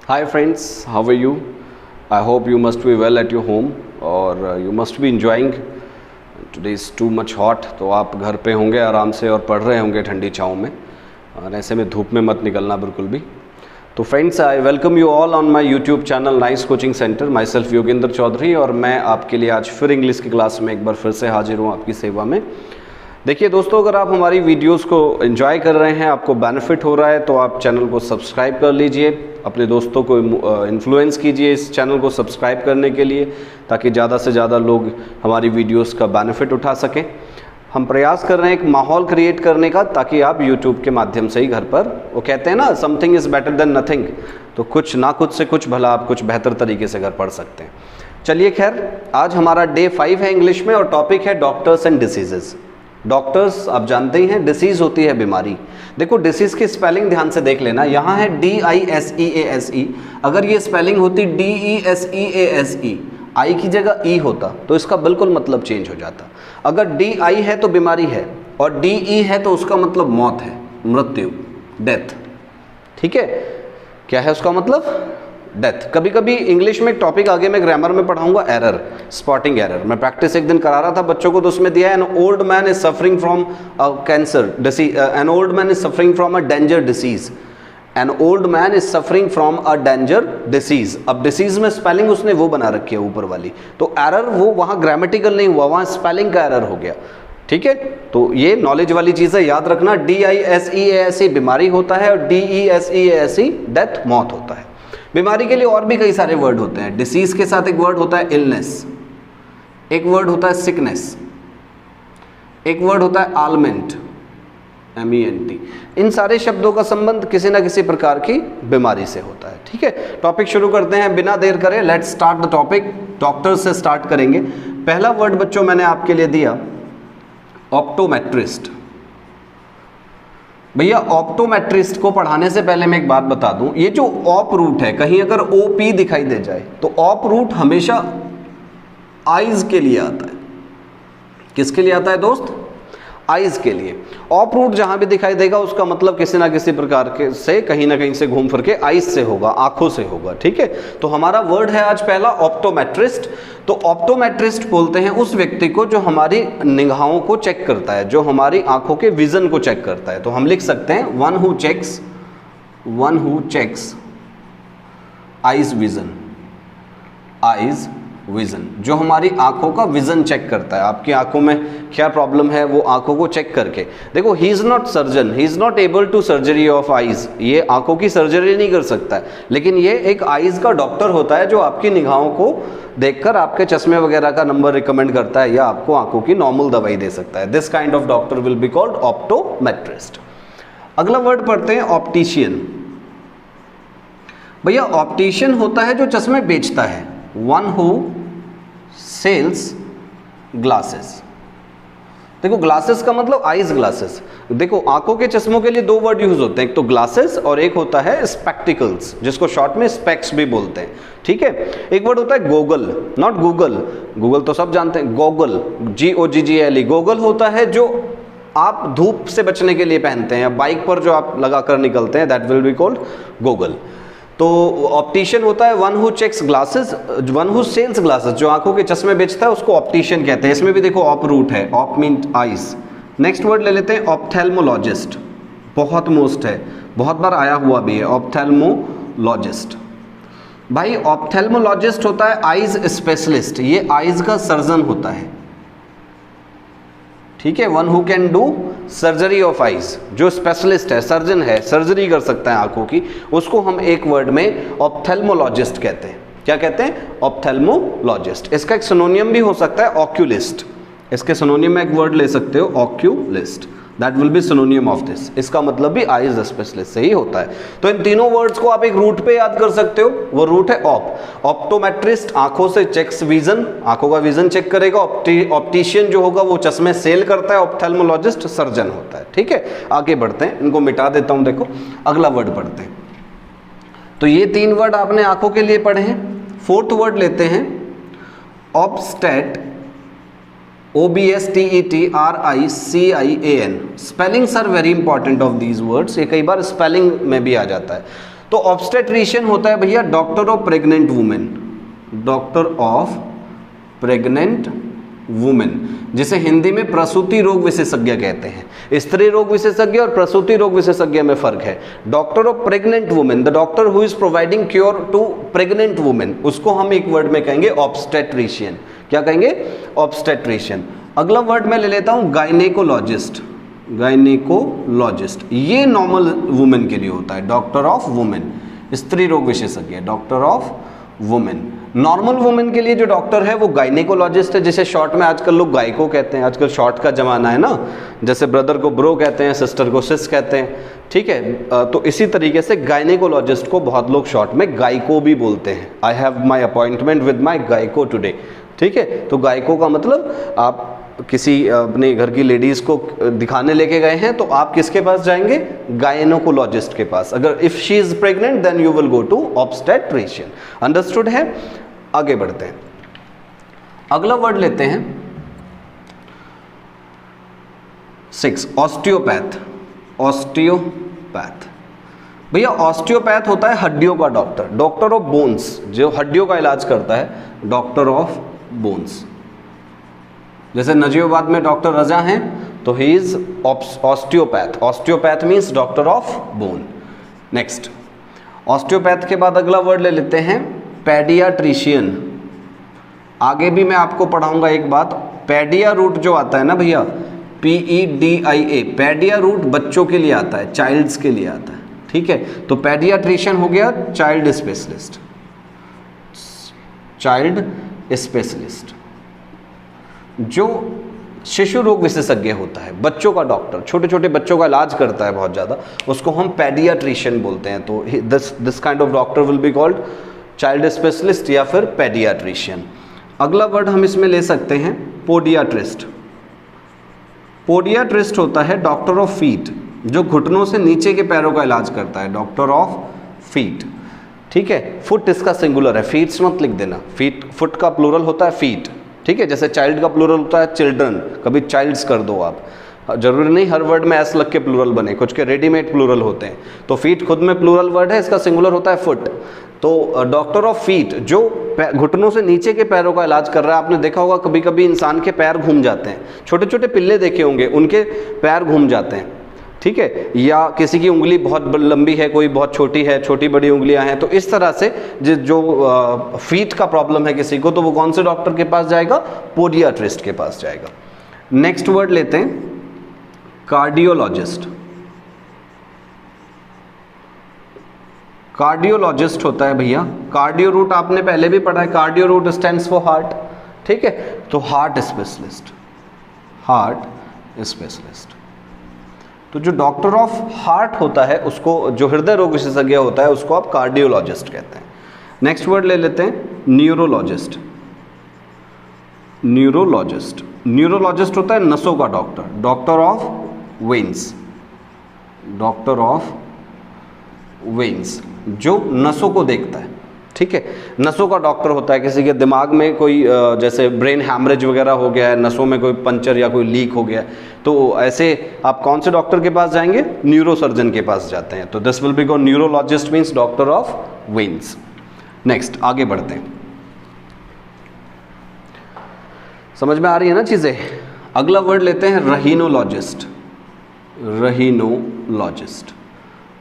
Hi friends, how are you? I hope you must be well at your home or you must be enjoying. Today is too much hot, तो आप घर पे होंगे आराम से और पढ़ रहे होंगे ठंडी छाँव में, और ऐसे में धूप में मत निकलना बिल्कुल भी. तो friends, I welcome you all on my YouTube channel nice coaching centre. Myself Yogendra Chaudhary, और मैं आपके लिए आज फिर इंग्लिश की क्लास में एक बार फिर से हाजिर हूँ आपकी सेवा में. देखिए दोस्तों, अगर आप हमारी वीडियोस को एंजॉय कर रहे हैं, आपको बेनिफिट हो रहा है, तो आप चैनल को सब्सक्राइब कर लीजिए. अपने दोस्तों को इन्फ्लुएंस कीजिए इस चैनल को सब्सक्राइब करने के लिए, ताकि ज़्यादा से ज़्यादा लोग हमारी वीडियोस का बेनिफिट उठा सकें. हम प्रयास कर रहे हैं एक माहौल क्रिएट करने का, ताकि आप यूट्यूब के माध्यम से ही घर पर, वो कहते हैं ना, something is better than nothing, तो कुछ ना कुछ से कुछ भला आप कुछ बेहतर तरीके से घर पढ़ सकते हैं. चलिए खैर, आज हमारा डे 5 है इंग्लिश में, और टॉपिक है डॉक्टर्स एंड डिसीजेज़. डॉक्टर्स आप जानते ही हैं, डिसीज़ होती है बीमारी. देखो डिसीज़ की स्पेलिंग ध्यान से देख लेना. यहाँ है DISEASE. अगर ये स्पेलिंग होती DESEASE, आई की जगह ई होता, तो इसका बिल्कुल मतलब चेंज हो जाता. अगर DI है तो बीमारी है, और DE है तो उसका मतलब मौत है, मृत्यु, डेथ. ठीक है, क्या है उसका मतलब? डेथ. कभी कभी इंग्लिश में एक टॉपिक आगे मैं ग्रामर में पढ़ाऊंगा, एरर, स्पॉटिंग एरर. मैं प्रैक्टिस एक दिन करा रहा था बच्चों को, तो उसमें दिया है an old man is suffering from cancer disease, an old man is suffering from a danger disease. An old man is suffering from a danger disease. अब डिसीज में स्पेलिंग उसने वो बना रखी है ऊपर वाली, तो एरर वो वहाँ ग्रामेटिकल नहीं हुआ, वहाँ स्पेलिंग का एरर हो गया. ठीक है, तो ये नॉलेज वाली चीज़ है, याद रखना. DISEASE बीमारी होता है, और DESEASE डेथ, मौत होता है. बीमारी के लिए और भी कई सारे वर्ड होते हैं. डिसीज के साथ एक वर्ड होता है इलनेस, एक वर्ड होता है सिकनेस, एक वर्ड होता है आलमेंट, MENT. इन सारे शब्दों का संबंध किसी ना किसी प्रकार की बीमारी से होता है. ठीक है, टॉपिक शुरू करते हैं बिना देर करे. Let's start the topic. Doctors से स्टार्ट करेंगे. पहला वर्ड बच्चों मैंने आपके लिए दिया, ऑप्टोमेट्रिस्ट. भैया ऑप्टोमेट्रिस्ट को पढ़ाने से पहले मैं एक बात बता दूं, ये जो ऑप रूट है, कहीं अगर OP दिखाई दे जाए तो ऑप रूट हमेशा आइज के लिए आता है. किसके लिए आता है दोस्त? आइज के लिए. ऑप रूट जहां भी दिखाई देगा उसका मतलब किसी ना किसी प्रकार के से, कहीं ना कहीं से घूम फिर के आइज से होगा, आंखों से होगा. ठीक है, तो हमारा वर्ड है आज पहला ऑप्टोमेट्रिस्ट. तो ऑप्टोमेट्रिस्ट बोलते हैं उस व्यक्ति को जो हमारी निगाहों को चेक करता है, जो हमारी आंखों के विजन को चेक करता है. तो हम लिख सकते हैं one who checks eyes vision. Eyes vision, जो हमारी आंखों का विजन चेक करता है, आपकी आंखों में क्या प्रॉब्लम है वो आंखों को चेक करके. देखो, he is not surgeon, he is not able to surgery of eyes. ये आंखों की सर्जरी नहीं कर सकता है, लेकिन ये एक आइज का डॉक्टर होता है, जो आपकी निगाहों को देखकर आपके चश्मे वगैरह का नंबर रिकमेंड करता है, या आपको आंखों की नॉर्मल दवाई दे सकता है. This kind of doctor will be called optometrist. अगला वर्ड पढ़ते हैं, ऑप्टिशियन. भैया ऑप्टिशियन होता है जो चश्मे बेचता है. One who sells glasses. देखो ग्लासेस का मतलब आइज ग्लासेस. देखो आंखों के चश्मों के लिए दो वर्ड यूज होते हैं, एक तो ग्लासेस और एक होता है स्पेक्टिकल्स, जिसको शॉर्ट में स्पेक्स भी बोलते हैं. ठीक है, एक वर्ड होता है गोगल, नॉट गूगल. गूगल तो सब जानते हैं. Goggle, GOGGLE. गोगल होता है जो आप धूप से बचने के लिए पहनते हैं, या बाइक पर जो आप लगाकर निकलते हैं, that will be called goggle. तो ऑप्टिशियन होता है one who checks glasses, one who sells glasses, जो आंखों के चश्मे बेचता है उसको ऑप्टिशियन कहते हैं. इसमें भी देखो ऑप रूट है, op mean eyes. Next word ले लेते हैं, ऑप्थेल्मोलॉजिस्ट. बहुत मोस्ट है, बहुत बार आया हुआ भी है, ऑप्थेल्मोलॉजिस्ट. भाई ऑप्थेल्मोलॉजिस्ट होता है आइज स्पेशलिस्ट, ये आइज का सर्जन होता है. ठीक है, one who can do surgery of eyes, जो स्पेशलिस्ट है, सर्जन है, सर्जरी कर सकता है आंखों की, उसको हम एक वर्ड में ऑप्थेल्मोलॉजिस्ट कहते हैं. क्या कहते हैं? ऑप्थेल्मोलॉजिस्ट. इसका एक सिनोनियम भी हो सकता है ऑक्यूलिस्ट. इसके सिनोनियम में एक वर्ड ले सकते हो, oculist. That will B सिनोनियम of this. इसका मतलब भी आइज स्पेशलिस्ट से ही होता है. तो इन तीनों वर्ड्स को आप एक रूट पे याद कर सकते हो, वो रूट है ऑप. ऑप्टोमेट्रिस्ट आंखों से चेक्स विजन, आंखों का विजन चेक करेगा. ऑप्टिशियन जो होगा वो चश्मे सेल करता है. ऑप्थेल्मोलॉजिस्ट सर्जन होता है. ठीक है, आगे बढ़ते हैं, इनको मिटा देता हूं. देखो अगला वर्ड पढ़ते हैं. तो ये 3 वर्ड आपने आंखों के लिए पढ़े हैं. 4th वर्ड लेते हैं, obstet. OBSTETRICIAN. Spellings are very important of these words. ये कई बार स्पेलिंग में भी आ जाता है. तो ऑब्स्टेट्रिशियन होता है भैया doctor of pregnant women, doctor of pregnant women, जिसे हिंदी में प्रसूति रोग विशेषज्ञ कहते हैं। स्त्री रोग विशेषज्ञ और प्रसूति रोग विशेषज्ञ में फर्क है। Doctor of pregnant women, the doctor who is providing cure to pregnant women, उसको हम एक वर्ड में कहेंगे ऑब्स्टेट्रिशियन। क्या कहेंगे? ऑब्स्टेट्रिशियन। अगला वर्ड मैं ले लेता हूं गायनेकोलॉजिस्ट, गायनेकोलॉजिस्ट ये नॉर्मल वुमेन के लिए होता है, डॉक्टर ऑफ वुमेन, स्त्री रोग विशेषज्ञ, doctor of women. Normal women के लिए जो डॉक्टर है वो गायनेकोलॉजिस्ट है, जिसे शॉर्ट में आजकल लोग गायको कहते हैं। आजकल शॉर्ट का जमाना है ना, जैसे ब्रदर को ब्रो कहते हैं, सिस्टर को सिस कहते हैं, ठीक है। तो इसी तरीके से गायनेकोलॉजिस्ट को बहुत लोग शॉर्ट में गायको भी बोलते हैं। I have my appointment with my गायको टुडे, ठीक है। तो गायको का मतलब आप किसी अपने घर की लेडीज को दिखाने लेके गए हैं तो आप किसके पास जाएंगे? गायनेकोलॉजिस्ट के पास। अगर if she is pregnant then you will go to obstetrician. Understood है? आगे बढ़ते हैं, अगला वर्ड लेते हैं 6 ऑस्टियोपैथ। ऑस्टियोपैथ भैया ऑस्टियोपैथ होता है हड्डियों का डॉक्टर, डॉक्टर ऑफ बोन्स, जो हड्डियों का इलाज करता है, डॉक्टर ऑफ बोन्स। जैसे नजीबाबाद में डॉक्टर रजा हैं तो he is osteopath. Osteopath means doctor of bone. Next, osteopath के बाद अगला वर्ड ले लेते हैं पेडियाट्रिशियन। आगे भी मैं आपको पढ़ाऊंगा एक बात, पेडिया रूट जो आता है ना भैया, PEDIA, पेडिया रूट बच्चों के लिए आता है, चाइल्ड्स के लिए आता है, ठीक है। तो पेडियाट्रिशियन हो गया चाइल्ड स्पेशलिस्ट, चाइल्ड स्पेशलिस्ट जो शिशु रोग विशेषज्ञ होता है, बच्चों का डॉक्टर, छोटे छोटे बच्चों का इलाज करता है बहुत ज़्यादा, उसको हम पेडियाट्रिशियन बोलते हैं। तो this kind of doctor will be called child specialist या फिर पेडियाट्रिशियन। अगला वर्ड हम इसमें ले सकते हैं पोडियाट्रिस्ट। पोडियाट्रिस्ट होता है डॉक्टर ऑफ फीट, जो घुटनों से नीचे के पैरों का इलाज करता है, डॉक्टर ऑफ फीट, ठीक है। फुट इसका सिंगुलर है, फीट्स मत लिख देना, फुट का प्लूरल होता है फीट, ठीक है। जैसे चाइल्ड का प्लूरल होता है चिल्ड्रन, कभी चाइल्ड्स कर दो आप, जरूरी नहीं हर वर्ड में एस लग के प्लूरल बने, कुछ के रेडीमेड प्लूरल होते हैं। तो फीट खुद में प्लूरल वर्ड है, इसका सिंगुलर होता है फुट। तो डॉक्टर ऑफ फीट जो घुटनों से नीचे के पैरों का इलाज कर रहा है। आपने देखा होगा कभी कभी इंसान के पैर घूम जाते हैं, छोटे छोटे पिल्ले देखे होंगे, उनके पैर घूम जाते हैं, ठीक है। या किसी की उंगली बहुत लंबी है, कोई बहुत छोटी है, छोटी बड़ी उंगलियां हैं, तो इस तरह से जो फीट का प्रॉब्लम है किसी को, तो वो कौन से डॉक्टर के पास जाएगा? पोडियाट्रिस्ट के पास जाएगा। नेक्स्ट वर्ड लेते हैं कार्डियोलॉजिस्ट। कार्डियोलॉजिस्ट होता है भैया, कार्डियो रूट आपने पहले भी पढ़ा है, cardio root stands for heart, ठीक है। तो हार्ट स्पेशलिस्ट, हार्ट स्पेशलिस्ट। तो जो डॉक्टर ऑफ हार्ट होता है उसको, जो हृदय रोग विशेषज्ञ होता है उसको आप कार्डियोलॉजिस्ट कहते हैं। नेक्स्ट वर्ड ले लेते हैं न्यूरोलॉजिस्ट। न्यूरोलॉजिस्ट, न्यूरोलॉजिस्ट होता है नसों का doctor, doctor of veins, doctor of veins, जो नसों को देखता है, ठीक है। नसों का डॉक्टर होता है, किसी के दिमाग में कोई जैसे ब्रेन हैमरेज वगैरह हो गया है, नसों में कोई पंचर या कोई लीक हो गया है, तो ऐसे आप कौन से डॉक्टर के पास जाएंगे? न्यूरोसर्जन के पास जाते हैं। तो this will be called neurologist means doctor of veins. Next आगे बढ़ते हैं, समझ में आ रही है ना चीजें? अगला वर्ड लेते हैं रहीनोलॉजिस्ट। रहीनोलॉजिस्ट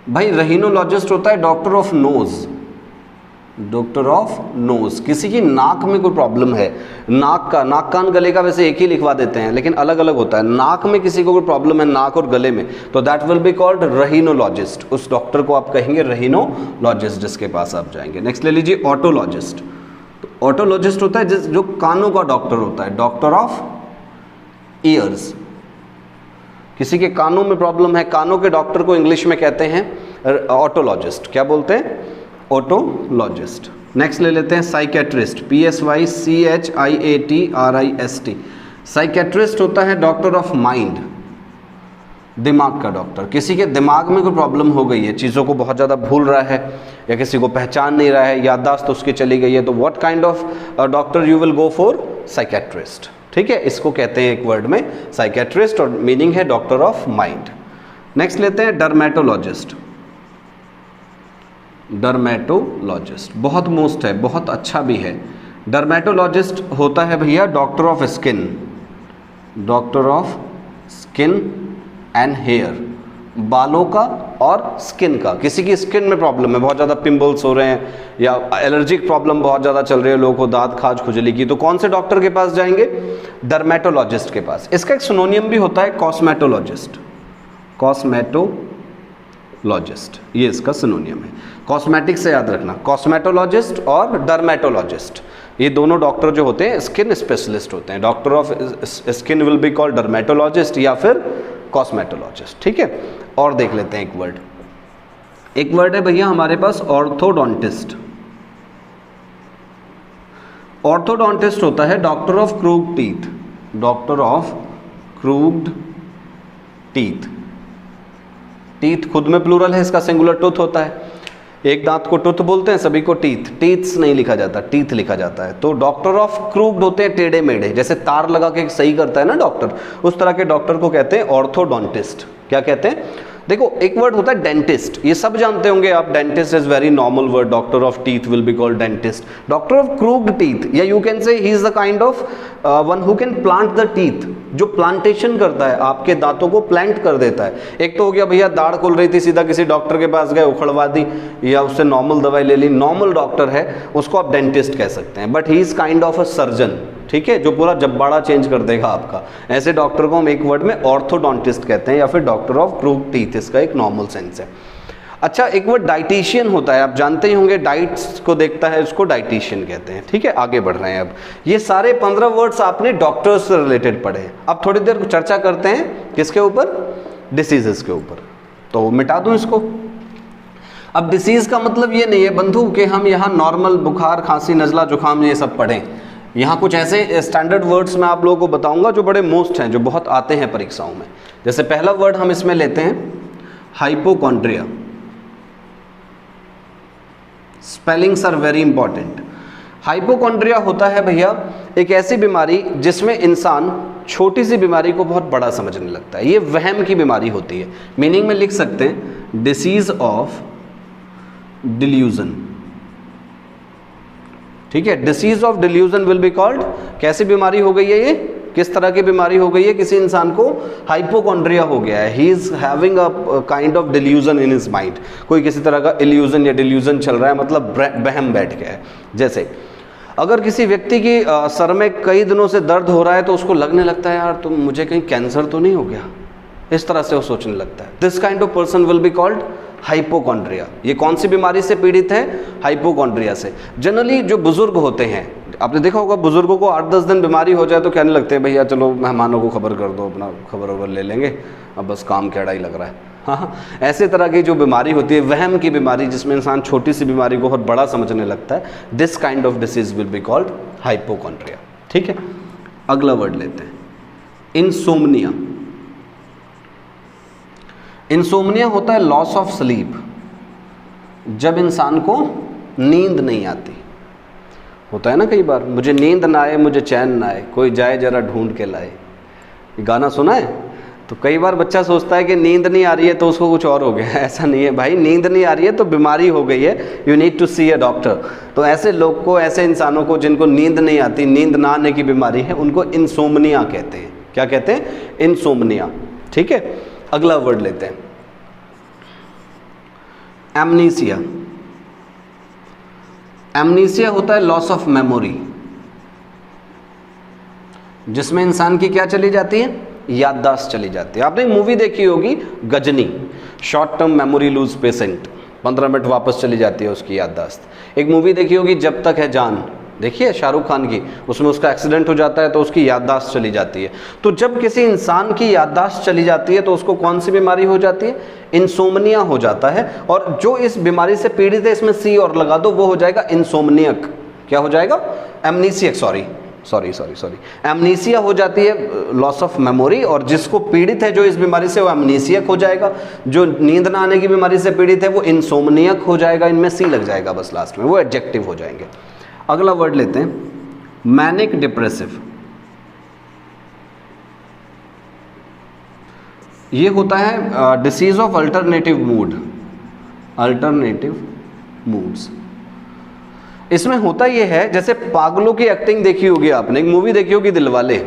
भाई, रहीनोलॉजिस्ट होता है doctor of nose, doctor of nose. किसी की नाक में कोई प्रॉब्लम है, नाक कान गले का वैसे एक ही लिखवा देते हैं लेकिन अलग अलग होता है। नाक में किसी को कोई प्रॉब्लम है, नाक और गले में, तो दैट विल बी कॉल्ड रहीनोलॉजिस्ट। उस डॉक्टर को आप कहेंगे रहीनोलॉजिस्ट, जिसके पास आप जाएंगे। नेक्स्ट ले लीजिए ऑटोलॉजिस्ट। तो ऑटोलॉजिस्ट होता है जो कानों का डॉक्टर होता है, डॉक्टर ऑफ ईयर्स। किसी के कानों में प्रॉब्लम है, कानों के डॉक्टर को इंग्लिश में कहते हैं ऑटोलॉजिस्ट। क्या बोलते हैं? ऑटोलॉजिस्ट। नेक्स्ट ले लेते हैं साइकेट्रिस्ट, PSYCHIATRIST। साइकेट्रिस्ट होता है डॉक्टर ऑफ माइंड, दिमाग का डॉक्टर। किसी के दिमाग में कोई प्रॉब्लम हो गई है, चीज़ों को बहुत ज़्यादा भूल रहा है या किसी को पहचान नहीं रहा है, याददाश्त उसकी चली गई है, तो what kind of doctor you will go for? Psychiatrist, ठीक है। इसको कहते हैं एक वर्ड में साइकेट्रिस्ट और मीनिंग है डॉक्टर ऑफ माइंड। नेक्स्ट लेते हैं डर्मेटोलॉजिस्ट। डर्मेटोलॉजिस्ट बहुत मोस्ट है, बहुत अच्छा भी है। डर्मेटोलॉजिस्ट होता है भैया doctor of skin, doctor of skin and hair, बालों का और स्किन का। किसी की स्किन में प्रॉब्लम है, बहुत ज़्यादा पिंपल्स हो रहे हैं या एलर्जिक प्रॉब्लम बहुत ज़्यादा चल रही है लोगों को, दांत खाज खुजली की, तो कौन से डॉक्टर के पास जाएंगे? डर्मेटोलॉजिस्ट के पास। इसका एक सिनोनियम भी होता है कॉस्मेटोलॉजिस्ट, कॉस्मेटोलॉजिस्ट, ये इसका सिनोनियम है। कॉस्मेटिक से याद रखना, कॉस्मेटोलॉजिस्ट और डर्मेटोलॉजिस्ट, ये दोनों डॉक्टर जो होते हैं स्किन स्पेशलिस्ट होते हैं। Doctor of skin will be called dermatologist या फिर कॉस्मेटोलॉजिस्ट, ठीक है। और देख लेते हैं एक वर्ड है भैया हमारे पास ऑर्थोडोंटिस्ट। ऑर्थोडोंटिस्ट होता है doctor of crooked teeth, doctor of crooked teeth. Teeth खुद में प्लूरल है, इसका सिंगुलर टूथ होता है। एक दांत को टूथ बोलते हैं, सभी को टीथ, टीथ्स नहीं लिखा जाता, टीथ लिखा जाता है। तो डॉक्टर ऑफ क्रूक्ड होते हैं टेढ़े मेढ़े, जैसे तार लगा के सही करता है ना डॉक्टर, उस तरह के डॉक्टर को कहते हैं ऑर्थोडोंटिस्ट। क्या कहते हैं? देखो एक वर्ड होता है डेंटिस्ट, ये सब जानते होंगे आप, dentist is very normal word, doctor of teeth will be called dentist. Doctor of crooked teeth, या you can say he is the kind of one who can plant the teeth, जो plantation करता है, आपके दांतों को plant कर देता है। एक तो हो गया भैया दाढ़ खुल रही थी, सीधा किसी डॉक्टर के पास गए, उखड़वा दी या उससे नॉर्मल दवाई ले ली, नॉर्मल डॉक्टर है, उसको आप डेंटिस्ट कह सकते हैं, but he is kind of a surgeon, ठीक है, जो पूरा जब्बाड़ा चेंज कर देगा आपका। ऐसे डॉक्टर को हम एक वर्ड में ऑर्थोडोंटिस्ट कहते हैं या फिर डॉक्टर ऑफ क्रूक्ड टीथ, इसका एक नॉर्मल सेंस है। अच्छा, एक वर्ड डाइटिशियन होता है, आप जानते ही होंगे, डाइट्स को देखता है, उसको डाइटिशियन कहते हैं, ठीक है। आगे बढ़ रहे हैं अब, ये सारे 15 वर्ड्स आपने डॉक्टर्स से रिलेटेड पढ़े। अब थोड़ी देर चर्चा करते हैं किसके ऊपर? डिसीजेस के ऊपर। तो मिटा दूं इसको। अब डिसीज का मतलब ये नहीं है बंधु कि हम यहाँ नॉर्मल बुखार, खांसी, नजला, जुकाम ये सब पढ़ें। यहाँ कुछ ऐसे स्टैंडर्ड वर्ड्स मैं आप लोगों को बताऊंगा जो बड़े मोस्ट हैं, जो बहुत आते हैं परीक्षाओं में। जैसे पहला वर्ड हम इसमें लेते हैं hypochondria. Spellings are very important. Hypochondria होता है भैया एक ऐसी बीमारी जिसमें इंसान छोटी सी बीमारी को बहुत बड़ा समझने लगता है। ये वहम की बीमारी होती है। मीनिंग में लिख सकते हैं डिसीज ऑफ डिल्यूजन, ठीक है। Disease of delusion will be called, कैसी बीमारी हो गई है ये, किस तरह की बीमारी हो गई है? किसी इंसान को हाइपोकॉन्ड्रिया हो गया है, he is having a kind of delusion in his mind. कोई किसी तरह का इल्यूजन या डिल्यूजन चल रहा है, मतलब बहम बैठ गया है। जैसे अगर किसी व्यक्ति की सर में कई दिनों से दर्द हो रहा है तो उसको लगने लगता है यार तो मुझे कहीं कैंसर तो नहीं हो गया, इस तरह से वो सोचने लगता है। This kind of person will be called hypochondria. ये कौन सी बीमारी से पीड़ित है? हाइपोकॉन्ड्रिया से। जनरली जो बुजुर्ग होते हैं, आपने देखा होगा बुजुर्गों को 8-10 दिन बीमारी हो जाए तो कहने लगते हैं भैया चलो मेहमानों को खबर कर दो, अपना खबर ले लेंगे, अब बस काम केड़ा ही लग रहा है। हाँ, ऐसे तरह की जो बीमारी होती है, वहम की बीमारी, जिसमें इंसान छोटी सी बीमारी को बहुत बड़ा समझने लगता है, this kind of disease will be called hypochondria, ठीक है। अगला वर्ड लेते हैं इंसोम्निया। इंसोम्निया होता है लॉस ऑफ स्लीप, जब इंसान को नींद नहीं आती। होता है ना कई बार, मुझे नींद ना आए, मुझे चैन ना आए, कोई जाए जरा ढूंढ के लाए। गाना सुना है? तो कई बार बच्चा सोचता है कि नींद नहीं आ रही है तो उसको कुछ और हो गया है। ऐसा नहीं है भाई, नींद नहीं आ रही है तो बीमारी हो गई है, you need to see a doctor. तो ऐसे लोग को, ऐसे इंसानों को जिनको नींद नहीं आती, नींद ना आने की बीमारी है, उनको इंसोम्निया कहते हैं। क्या कहते हैं? इंसोम्निया, ठीक है। अगला वर्ड लेते हैं एमनीसिया। एमनीसिया होता है लॉस ऑफ मेमोरी, जिसमें इंसान की क्या चली जाती है? याददाश्त चली जाती है। आपने मूवी देखी होगी Ghajini, short term memory lose patient, 15 minute वापस चली जाती है उसकी याददाश्त। एक मूवी देखी होगी जब तक है जान, देखिए शाहरुख खान की, उसमें उसका एक्सीडेंट हो जाता है तो उसकी याददाश्त चली जाती है। तो जब किसी इंसान की याददाश्त चली जाती है तो उसको कौन सी बीमारी हो जाती है? इंसोम्निया हो जाता है। और जो इस बीमारी से पीड़ित है, इसमें सी और लगा दो, वो हो जाएगा इंसोम्नियक। क्या हो जाएगा? एमनीसियक, सॉरी। एमनीसिया हो जाती है लॉस ऑफ मेमोरी, और जिसको पीड़ित है जो इस बीमारी से, वो एमनीसियक हो जाएगा। जो नींद ना आने की बीमारी से पीड़ित है वो इंसोम्नियक हो जाएगा। इनमें सी लग जाएगा बस लास्ट में, वो एडजेक्टिव हो जाएंगे। अगला वर्ड लेते हैं मैनिक डिप्रेसिव। ये होता है disease of alternative mood. Alternative moods। इसमें होता ये है, जैसे पागलों की एक्टिंग देखी होगी आपने, एक मूवी देखी होगी दिलवाले,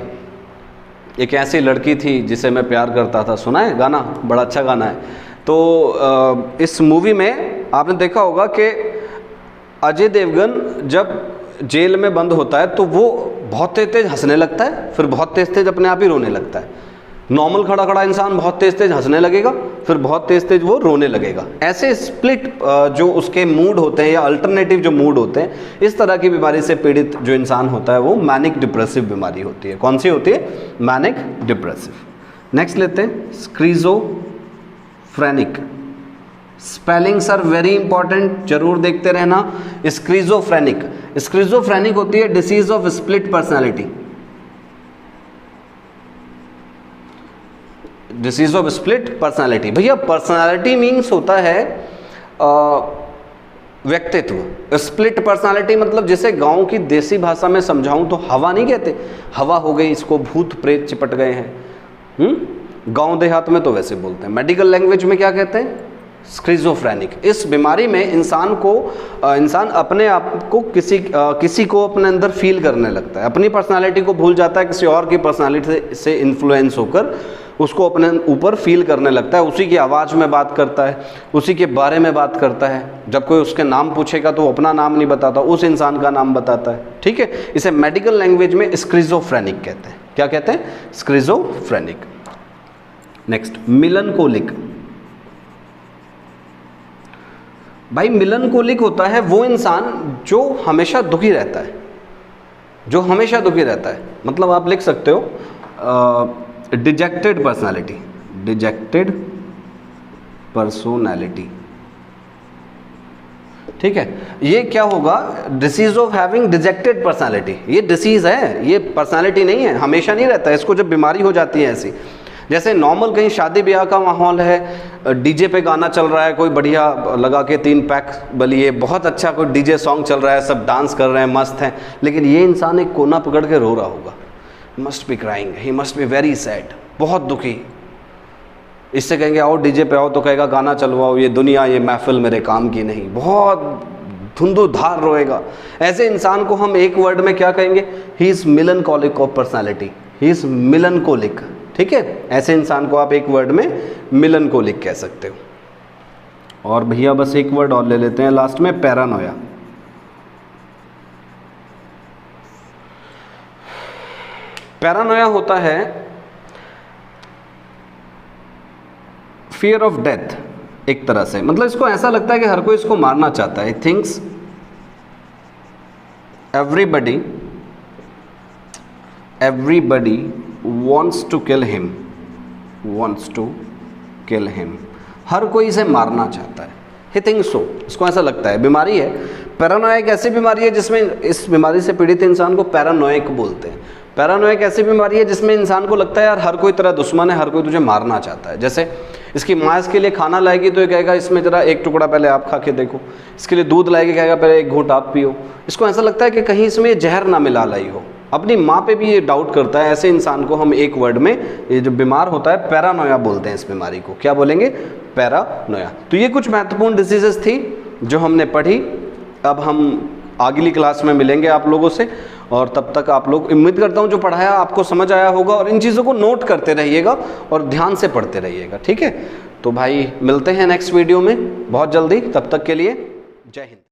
एक ऐसी लड़की थी जिसे मैं प्यार करता था, सुना है गाना, बड़ा अच्छा गाना है। तो इस मूवी में आपने देखा होगा कि अजय देवगन जब जेल में बंद होता है तो वो बहुत तेज तेज हंसने लगता है, फिर बहुत तेज तेज अपने आप ही रोने लगता है। नॉर्मल खड़ा खड़ा इंसान बहुत तेज तेज हंसने लगेगा, फिर बहुत तेज तेज वो रोने लगेगा। ऐसे स्प्लिट जो उसके मूड होते हैं या अल्टरनेटिव जो मूड होते हैं, इस तरह की बीमारी से पीड़ित जो इंसान होता है वो मैनिक डिप्रेसिव बीमारी होती है। कौन सी होती है? Manic depressive. नेक्स्ट लेते हैं स्क्रीजोफ्रेनिक। स्पेलिंग्स आर वेरी इंपॉर्टेंट, जरूर देखते रहना। स्क्रीजोफ्रेनिक, स्क्रीजोफ्रेनिक होती है disease of split personality, disease of split personality. भैया पर्सनालिटी मीन्स होता है व्यक्तित्व। स्प्लिट पर्सनालिटी मतलब जैसे गांव की देसी भाषा में समझाऊं तो हवा नहीं कहते, हवा हो गई, इसको भूत प्रेत चिपट गए हैं। गांव देहात में तो वैसे बोलते हैं। मेडिकल लैंग्वेज में क्या कहते हैं? स्क्रीजोफ्रेनिक। इस बीमारी में इंसान अपने आप को किसी को अपने अंदर फील करने लगता है, अपनी पर्सनालिटी को भूल जाता है, किसी और की पर्सनालिटी से इन्फ्लुएंस होकर उसको अपने ऊपर फील करने लगता है, उसी की आवाज़ में बात करता है, उसी के बारे में बात करता है। जब कोई उसके नाम पूछेगा तो वो अपना नाम नहीं बताता, उस इंसान का नाम बताता है। ठीक है, इसे मेडिकल लैंग्वेज में स्क्रीजोफ्रेनिक कहते हैं। क्या कहते हैं? स्क्रीजोफ्रेनिक। नेक्स्ट मिलनकोलिक। भाई मिलनकोलिक होता है वो इंसान जो हमेशा दुखी रहता है, जो हमेशा दुखी रहता है। मतलब आप लिख सकते हो डिजेक्टेड पर्सनालिटी, डिजेक्टेड पर्सोनैलिटी। ठीक है, ये क्या होगा? Disease of having dejected personality. ये डिसीज है, ये पर्सनालिटी नहीं है, हमेशा नहीं रहता है। इसको जब बीमारी हो जाती है ऐसी, जैसे नॉर्मल कहीं शादी ब्याह का माहौल है, डीजे पे गाना चल रहा है, कोई बढ़िया लगा के 3 पैक बलिए, बहुत अच्छा कोई डीजे सॉन्ग चल रहा है, सब डांस कर रहे हैं, मस्त हैं, लेकिन ये इंसान एक कोना पकड़ के रो रहा होगा। Must be crying, he must be very sad, बहुत दुखी। इससे कहेंगे आओ डीजे पे आओ तो कहेगा गाना चलवाओ, ये दुनिया ये महफिल मेरे काम की नहीं, बहुत धुंधुधार रोएगा। ऐसे इंसान को हम एक वर्ड में क्या कहेंगे? He is melancholic of personality, he is melancholic. ठीक है, ऐसे इंसान को आप एक वर्ड में मिलनकोलिक कह सकते हो। और भैया बस एक वर्ड और ले लेते हैं लास्ट में, पैरानोया। पैरानोया होता है फियर ऑफ डेथ एक तरह से, मतलब इसको ऐसा लगता है कि हर कोई इसको मारना चाहता है। Thinks everybody wants to kill him, हर कोई इसे मारना चाहता है। He thinks so, इसको ऐसा लगता है। बीमारी है पैरानोया, एक ऐसी बीमारी है जिसमें इस बीमारी से पीड़ित इंसान को पैरानोइक बोलते हैं। पैरानोया एक ऐसी बीमारी है जिसमें इंसान को लगता है यार हर कोई तेरा दुश्मन है, हर कोई तुझे मारना चाहता है। जैसे इसकी माँ इसके लिए खाना लाएगी तो ये कहेगा इसमें जरा एक टुकड़ा पहले आप खा के देखो, इसके लिए दूध लाएगी, कहेगा पहले एक घूंट आप पियो। इसको ऐसा लगता है कि कहीं इसमें जहर ना मिला लाई हो, अपनी माँ पे भी ये डाउट करता है। ऐसे इंसान को हम एक वर्ड में, ये जो बीमार होता है पैरानोया बोलते हैं। इस बीमारी को क्या बोलेंगे? पैरानोया। तो ये कुछ महत्वपूर्ण डिसीजेस थी जो हमने पढ़ी। अब हम अगली क्लास में मिलेंगे आप लोगों से, और तब तक आप लोग, उम्मीद करता हूँ जो पढ़ाया आपको समझ आया होगा, और इन चीज़ों को नोट करते रहिएगा और ध्यान से पढ़ते रहिएगा। ठीक है, तो भाई मिलते हैं नेक्स्ट वीडियो में बहुत जल्दी, तब तक के लिए जय हिंद।